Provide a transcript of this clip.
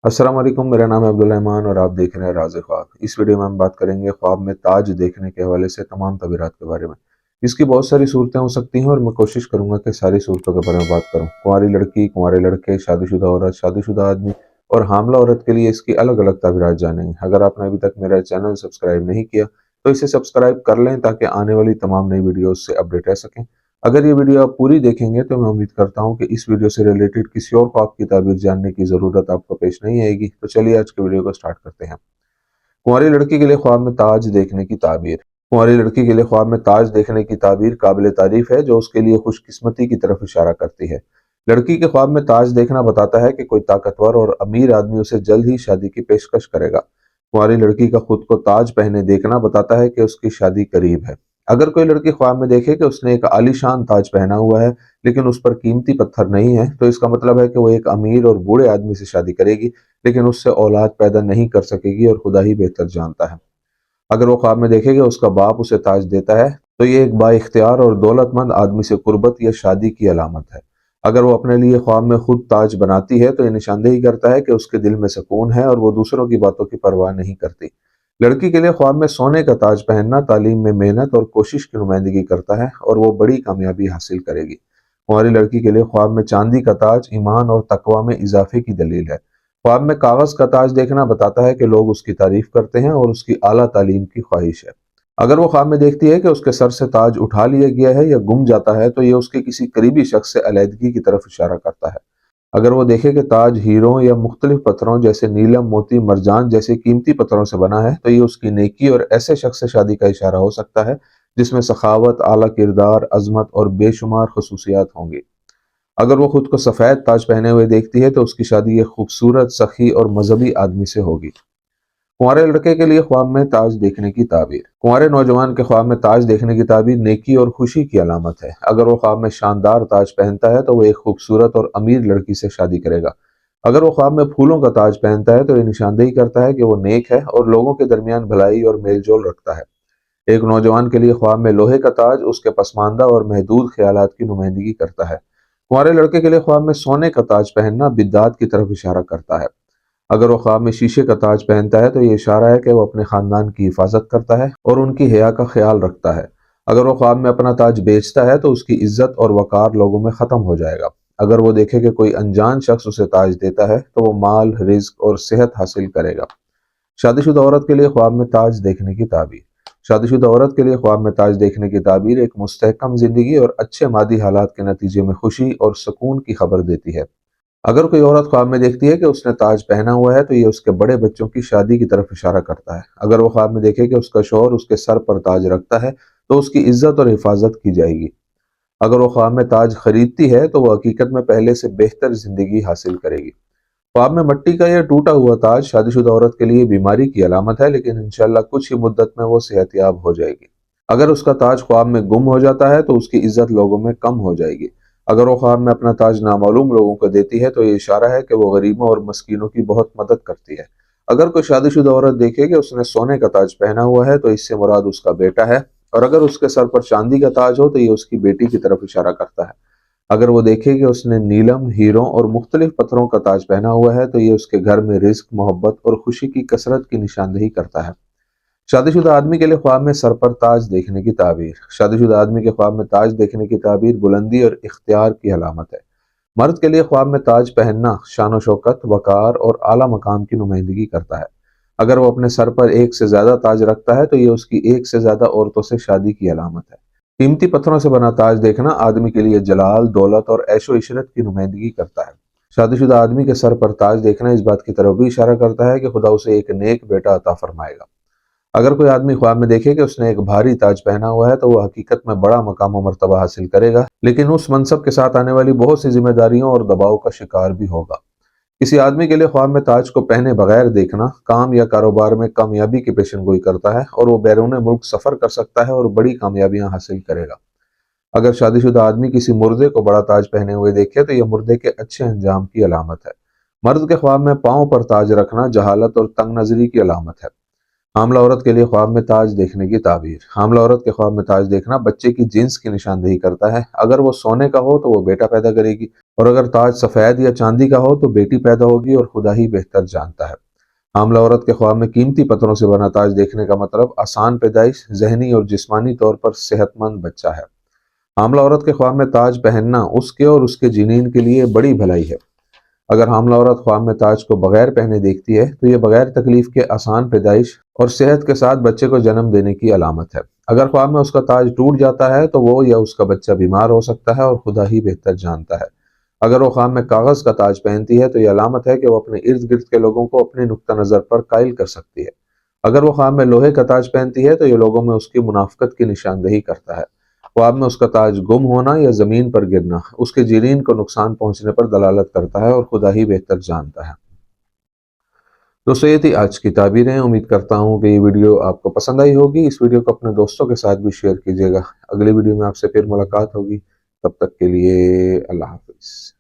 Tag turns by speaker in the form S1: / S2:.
S1: अस्सलाम वालेकुम। मेरा नाम है अब्दुल रहमान और आप देख रहे हैं राज़ ख्वाब। इस वीडियो में हम बात करेंगे ख्वाब में ताज देखने के हवाले से तमाम तबीरात के बारे में। इसकी बहुत सारी सूरतें हो सकती हैं और मैं कोशिश करूंगा कि सारी सूरतों के बारे में बात करूं। कुंवारी लड़की, कुंवारे लड़के, शादीशुदा औरत, शादीशुदा आदमी और हामला औरत के लिए इसकी अलग अलग तबीरात जानेंगे। अगर आपने अभी तक मेरा चैनल सब्सक्राइब नहीं किया तो इसे सब्सक्राइब कर लें ताकि आने वाली तमाम नई वीडियोज से अपडेट रह सकें। अगर ये वीडियो आप पूरी देखेंगे तो मैं उम्मीद करता हूँ कि इस वीडियो से रिलेटेड किसी और ख्वाब की ताबीर जानने की ज़रूरत आपको पेश नहीं आएगी। तो चलिए आज के वीडियो को स्टार्ट करते हैं। कुंवारी लड़की के लिए ख्वाब में ताज देखने की ताबीर। कुंवारी लड़की के लिए ख्वाब में ताज देखने की ताबीर काबिल तारीफ है, जो उसके लिए खुशकिस्मती की तरफ इशारा करती है। लड़की के ख्वाब में ताज देखना बताता है कि कोई ताकतवर और अमीर आदमी उसे जल्द ही शादी की पेशकश करेगा। कुंवारी लड़की का खुद को ताज पहने देखना बताता है कि उसकी शादी करीब है। अगर कोई लड़की ख्वाब में देखे कि उसने एक आलीशान ताज पहना हुआ है लेकिन उस पर कीमती पत्थर नहीं है, तो इसका मतलब है कि वो एक अमीर और बूढ़े आदमी से शादी करेगी, लेकिन उससे औलाद पैदा नहीं कर सकेगी और खुदा ही बेहतर जानता है। अगर वो ख्वाब में देखे कि उसका बाप उसे ताज देता है, तो ये एक बाइख्तियार और दौलतमंद आदमी से कुर्बत या शादी की अलामत है। अगर वो अपने लिए ख्वाब में खुद ताज बनाती है तो ये निशानदेही करता है कि उसके दिल में सुकून है और वो दूसरों की बातों की परवाह नहीं करती। लड़की के लिए ख्वाब में सोने का ताज पहनना तालीम में मेहनत और कोशिश की नुमाइंदगी करता है और वो बड़ी कामयाबी हासिल करेगी। कुंवारी लड़की के लिए ख्वाब में चांदी का ताज ईमान और तकवा में इजाफे की दलील है। ख्वाब में कागज का ताज देखना बताता है कि लोग उसकी तारीफ करते हैं और उसकी आला तालीम की ख्वाहिश है। अगर वो ख्वाब में देखती है कि उसके सर से ताज उठा लिया गया है या गुम जाता है, तो ये उसके किसी करीबी शख्स से अलहदगी की तरफ इशारा करता है। अगर वो देखे कि ताज हीरों या मुख्तलिफ पत्थरों जैसे नीलम, मोती, मरजान जैसे कीमती पत्थरों से बना है, तो ये उसकी नेकी और ऐसे शख्स से शादी का इशारा हो सकता है जिसमें सखावत, आला किरदार, अजमत और बेशुमार खसूसियात होंगी। अगर वो खुद को सफ़ेद ताज पहने हुए देखती है तो उसकी शादी एक खूबसूरत, सखी और मजहबी आदमी से होगी। कुंवारे लड़के के लिए ख्वाब में ताज देखने की ताबीर। कुंवारे नौजवान के ख्वाब में ताज देखने की ताबीर नेकी और खुशी की अलामत है। अगर वो ख्वाब में शानदार ताज पहनता है तो वो एक खूबसूरत और अमीर लड़की से शादी करेगा। अगर वो ख्वाब में फूलों का ताज पहनता है तो ये निशानदेही करता है कि वो नेक है और लोगों के दरमियान भलाई और मेलजोल रखता है। एक नौजवान के लिए ख्वाब में लोहे का ताज उसके पसमानदा और महदूद ख्यालात की नुमाइंदगी करता है। कुंवारे लड़के के लिए ख्वाब में सोने का ताज पहनना बिद्दात की तरफ इशारा करता है। अगर वो ख्वाब में शीशे का ताज पहनता है तो ये इशारा है कि वो अपने खानदान की हिफाजत करता है और उनकी हया का ख्याल रखता है। अगर वो ख्वाब में अपना ताज बेचता है तो उसकी इज्जत और वकार लोगों में ख़त्म हो जाएगा। अगर वो देखे कि कोई अनजान शख्स उसे ताज देता है तो वो माल, रिज्क और सेहत हासिल करेगा। शादीशुदा औरत के लिए ख्वाब में ताज देखने की ताबीर। शादीशुदा औरत के लिए ख्वाब में ताज देखने की ताबीर एक मुस्तहकम जिंदगी और अच्छे मादी हालात के नतीजे में खुशी और सुकून की खबर देती है। अगर कोई औरत ख्वाब में देखती है कि उसने ताज पहना हुआ है तो ये उसके बड़े बच्चों की शादी की तरफ इशारा करता है। अगर वो ख्वाब में देखे कि उसका शौहर उसके सर पर ताज रखता है तो उसकी इज्जत और हिफाजत की जाएगी। अगर वो ख्वाब में ताज खरीदती है तो वो हकीकत में पहले से बेहतर जिंदगी हासिल करेगी। ख्वाब में मिट्टी का यह टूटा हुआ ताज शादीशुदा औरत के लिए बीमारी की अलामत है, लेकिन इंशाल्लाह कुछ ही मुद्दत में वो सेहतयाब हो जाएगी। अगर उसका ताज ख्वाब में गुम हो जाता है तो उसकी इज्जत लोगों में कम हो जाएगी। अगर वो ख्वाब में अपना ताज नामालूम लोगों को देती है तो ये इशारा है कि वो गरीबों और मस्कीनों की बहुत मदद करती है। अगर कोई शादीशुदा औरत देखे कि उसने सोने का ताज पहना हुआ है तो इससे मुराद उसका बेटा है, और अगर उसके सर पर चांदी का ताज हो तो ये उसकी बेटी की तरफ इशारा करता है। अगर वो देखे कि उसने नीलम, हीरों और मुख्तलिफ पत्थरों का ताज पहना हुआ है तो ये उसके घर में रिज्क, मोहब्बत और खुशी की कसरत की निशानदेही करता है। शादीशुदा आदमी के लिए ख्वाब में सर पर ताज देखने की ताबीर। शादीशुदा आदमी के ख्वाब में ताज देखने की ताबीर बुलंदी और इख्तियार की अलामत है। मर्द के लिए ख्वाब में ताज पहनना शान शौकत, वकार और आला मकाम की नुमाइंदगी करता है। अगर वो अपने सर पर एक से ज्यादा ताज रखता है तो ये उसकी एक से ज्यादा औरतों से शादी की अलामत है। कीमती पत्थरों से बना ताज देखना आदमी के लिए जलाल, दौलत और ऐशो इशरत की नुमाइंदगी करता है। शादीशुदा आदमी के सर पर ताज देखना इस बात की तरफ भी इशारा करता है कि खुदा उसे एक नेक बेटा अता फरमाएगा। अगर कोई आदमी ख्वाब में देखे कि उसने एक भारी ताज पहना हुआ है तो वह हकीकत में बड़ा मकाम और मर्तबा हासिल करेगा, लेकिन उस मनसब के साथ आने वाली बहुत सी जिम्मेदारियों और दबाव का शिकार भी होगा। किसी आदमी के लिए ख्वाब में ताज को पहने बगैर देखना काम या कारोबार में कामयाबी की पेशनगोई करता है और वो बैरून मुल्क सफर कर सकता है और बड़ी कामयाबियां हासिल करेगा। अगर शादीशुदा आदमी किसी मुर्दे को बड़ा ताज पहने हुए देखे तो यह मुर्दे के अच्छे अंजाम की अलामत है। मर्द के ख्वाब में पांव पर ताज रखना जहालत और तंग नजरी की अलामत है। حاملہ عورت کے لیے خواب میں تاج دیکھنے کی تعبیر۔ حاملہ عورت کے خواب میں تاج دیکھنا بچے کی جنس کی نشاندہی کرتا ہے۔ اگر وہ سونے کا ہو تو وہ بیٹا پیدا کرے گی، اور اگر تاج سفید یا چاندی کا ہو تو بیٹی پیدا ہوگی، اور خدا ہی بہتر جانتا ہے۔ حاملہ عورت کے خواب میں قیمتی پتھروں سے بنا تاج دیکھنے کا مطلب آسان پیدائش، ذہنی اور جسمانی طور پر صحت مند بچہ ہے۔ حاملہ عورت کے خواب میں تاج پہننا اس کے اور اس کے جنین کے لیے بڑی بھلائی ہے۔ اگر حاملہ عورت خواب میں تاج کو بغیر پہنے دیکھتی ہے تو یہ بغیر تکلیف کے آسان پیدائش اور صحت کے ساتھ بچے کو جنم دینے کی علامت ہے۔ اگر خواب میں اس کا تاج ٹوٹ جاتا ہے تو وہ یا اس کا بچہ بیمار ہو سکتا ہے، اور خدا ہی بہتر جانتا ہے۔ اگر وہ خواب میں کاغذ کا تاج پہنتی ہے تو یہ علامت ہے کہ وہ اپنے ارد گرد کے لوگوں کو اپنے نقطہ نظر پر قائل کر سکتی ہے۔ اگر وہ خواب میں لوہے کا تاج پہنتی ہے تو یہ لوگوں میں اس کی منافقت کی نشاندہی کرتا ہے۔ خواب میں اس کا تاج گم ہونا یا زمین پر گرنا اس کے جنین کو نقصان پہنچنے پر دلالت کرتا ہے، اور خدا ہی بہتر جانتا ہے۔ دوستو یہ تھی آج کی تعبیریں۔ امید کرتا ہوں کہ یہ ویڈیو آپ کو پسند آئی ہوگی۔ اس ویڈیو کو اپنے دوستوں کے ساتھ بھی شیئر کیجیے گا۔ اگلی ویڈیو میں آپ سے پھر ملاقات ہوگی، تب تک کے لیے اللہ حافظ۔